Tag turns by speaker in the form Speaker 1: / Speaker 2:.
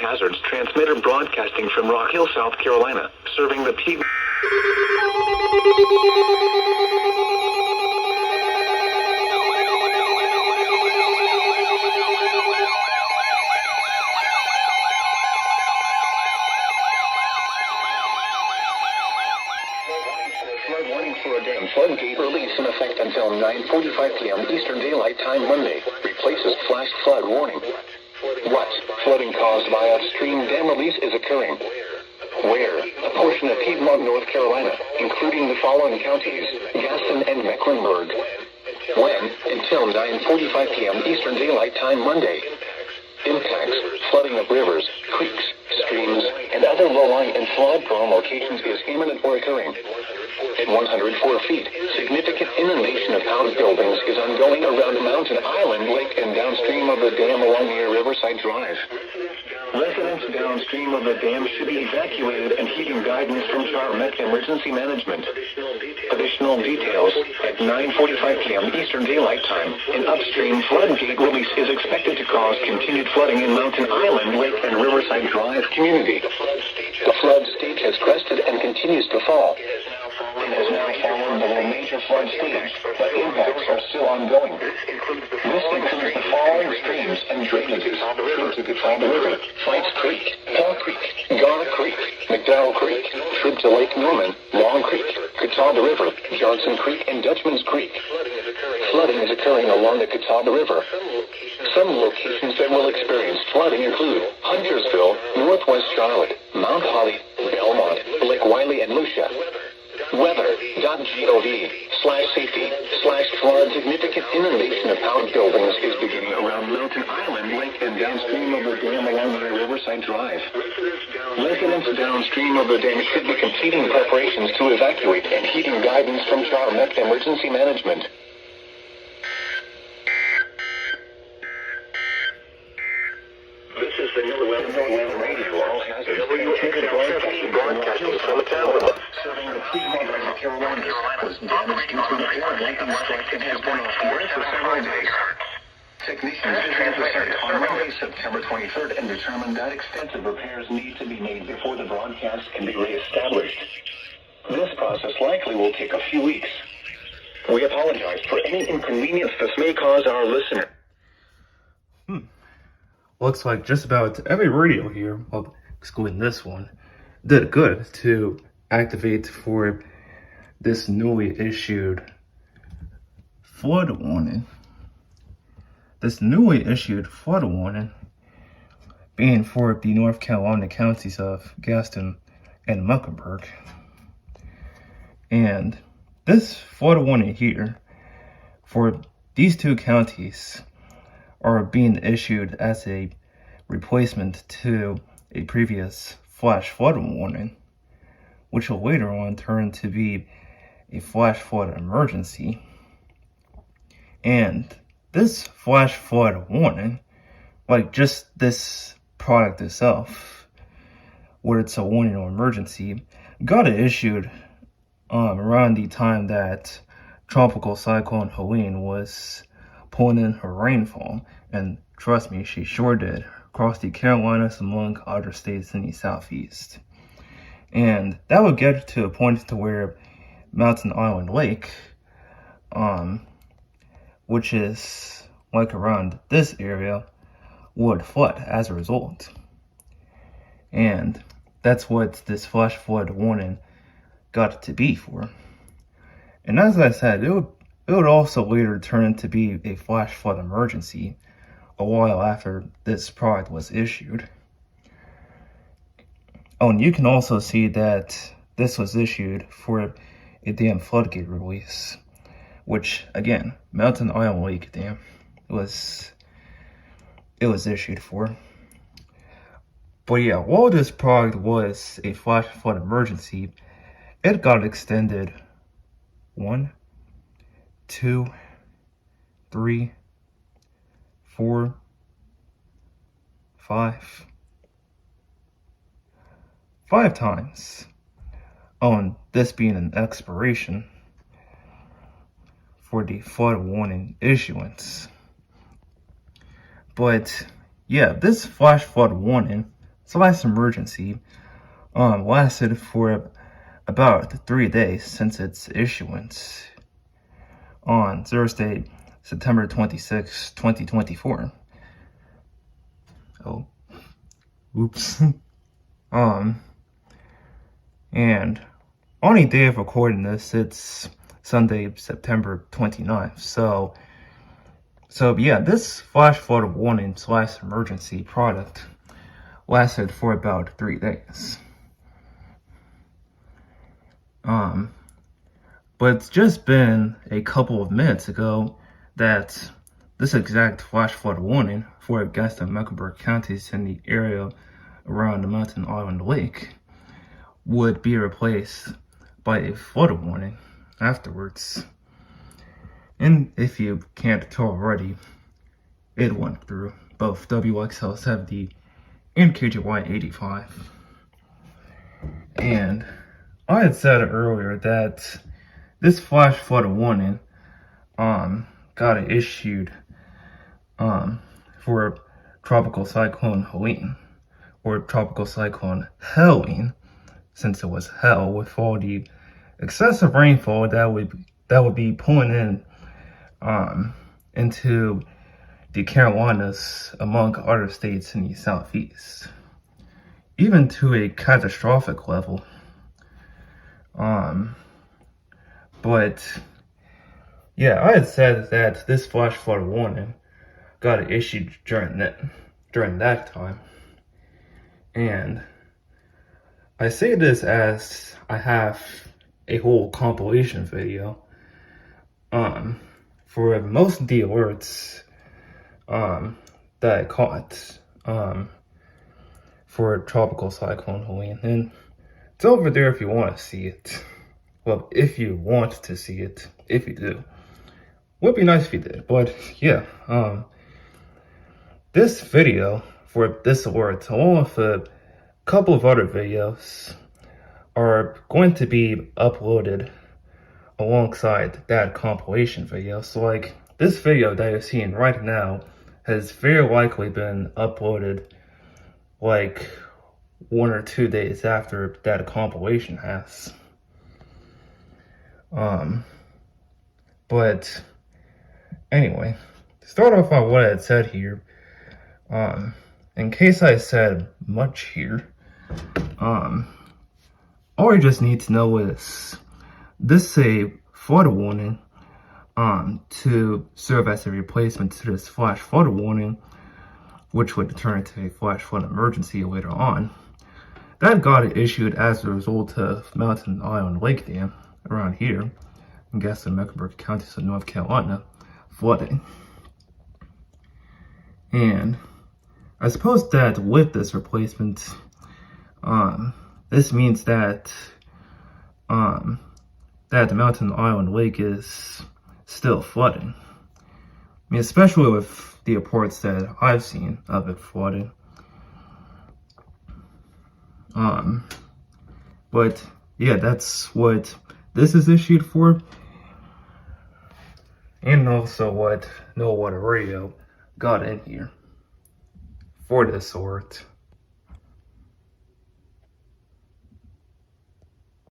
Speaker 1: hazards transmitter broadcasting from Rock Hill, South Carolina, serving the Piedmont.
Speaker 2: Floodgate release in effect until 9:45 p.m. Eastern Daylight Time Monday. Replaces flash flood warning. What? Flooding caused by upstream dam release is occurring. Where? A portion of Piedmont, North Carolina, including the following counties, Gaston and Mecklenburg. When? Until 9:45 p.m. Eastern Daylight Time Monday. Impacts, flooding of rivers, creeks, streams, and other low-lying and flood-prone locations is imminent or occurring. At 104 feet, significant inundation of house buildings is ongoing around Mountain Island Lake and downstream of the dam along near Riverside Drive.
Speaker 1: Residents downstream of the dam should be evacuated and heeding guidance from Charmet Emergency Management. Additional details at 9:45 p.m. Eastern Daylight Time. An upstream floodgate release is expected to cause continued flooding in Mountain Island Lake and Riverside Drive community.
Speaker 2: The flood stage has crested and continues to fall. It has now fallen below major flood stage, but impacts are still ongoing. This includes the following streams and drainages through to Catawba River, Fights Creek, Paw Creek, Garner Creek, McDowell Creek, through to Lake Norman, Long Creek, Catawba River, Johnson Creek, and Dutchman's Creek. Flooding is occurring along the Catawba River. Some locations that will experience flooding include Huntersville, Northwest Charlotte, Mount Holly, Belmont, Lake Wiley, and Lucia. Weather.gov/safety/flood significant inundation of house buildings is beginning around Mountain Island Lake and downstream of the dam along the Riverside Drive. Residents downstream of the dam should be completing preparations to evacuate and heeding guidance from Charmet Emergency Management. This is the new weather radio. All hazards WXL70 broadcasting from the tower. Serving the Piedmont, North Carolina, was damaged due to an apparent lightning strike and has been off the air for several days. Technicians visited the site on Monday, September 23rd, and determined that extensive repairs need to be made before the broadcast can be reestablished. This process likely will take a few weeks. We apologize for any inconvenience this may cause our listener.
Speaker 3: Looks like just about every radio here, well, excluding this one, did good to activate for this newly issued flood warning. This newly issued flood warning being for the North Carolina counties of Gaston and Mecklenburg. And this flood warning here for these two counties are being issued as a replacement to a previous flash flood warning, which will later on turn to be a flash flood emergency. And this flash flood warning, like just this product itself, where it's a warning or emergency, got it issued around the time that Tropical Cyclone Helene was pulling in her rainfall, and trust me, she sure did, across the Carolinas among other states in the southeast. And that would get to a point to where Mountain Island Lake, which is like around this area, would flood as a result. And that's what this flash flood warning got to be for. And as I said, it would also later turn into be a flash flood emergency a while after this product was issued. Oh, and you can also see that this was issued for a dam floodgate release, which again, Mountain Island Lake Dam was issued for. But yeah, while this product was a flash flood emergency, it got extended 1, 2, 3, 4, 5 times on this being an expiration for the flood warning issuance. But yeah, this flash flood warning emergency lasted for about 3 days since its issuance on Thursday, September 26, 2024. Oh, oops. And on the day of recording this, it's Sunday, September 29th. So yeah, this flash flood warning / emergency product lasted for about 3 days. But it's just been a couple of minutes ago that this exact flash flood warning for Augusta and Mecklenburg counties in the area around the Mountain Island Lake would be replaced by a flood warning afterwards. And if you can't tell already, it went through both WXL70 and KJY85. And I had said earlier that this flash flood warning got issued for Tropical Cyclone Helene, or Tropical Cyclone HELL-ene, since it was hell with all the excessive rainfall that would be pulling in into the Carolinas, among other states in the southeast, even to a catastrophic level. But yeah, I had said that this flash flood warning got issued during that time, and I say this as I have a whole compilation video for most of the alerts that I caught for Tropical Cyclone Helene, and it's over there if you want to see it. Well, if you want to see it, if you do, would be nice if you did. But yeah, this video for this alert, along with a couple of other videos, are going to be uploaded alongside that compilation video. So like this video that you're seeing right now has very likely been uploaded like 1 or 2 days after that compilation has. But anyway, to start off on what I had said here, in case I said much here, all you just need to know is this is a flood warning to serve as a replacement to this flash flood warning, which would turn into a flash flood emergency later on. That got issued as a result of Mountain Island Lake Dam around here in Augusta and Mecklenburg counties of North Carolina flooding. And I suppose that with this replacement, this means that that the Mountain Island Lake is still flooding. I mean, especially with the reports that I've seen of it flooding. But yeah, that's what this is issued for, and also what NOAA Radio got in here for this alert.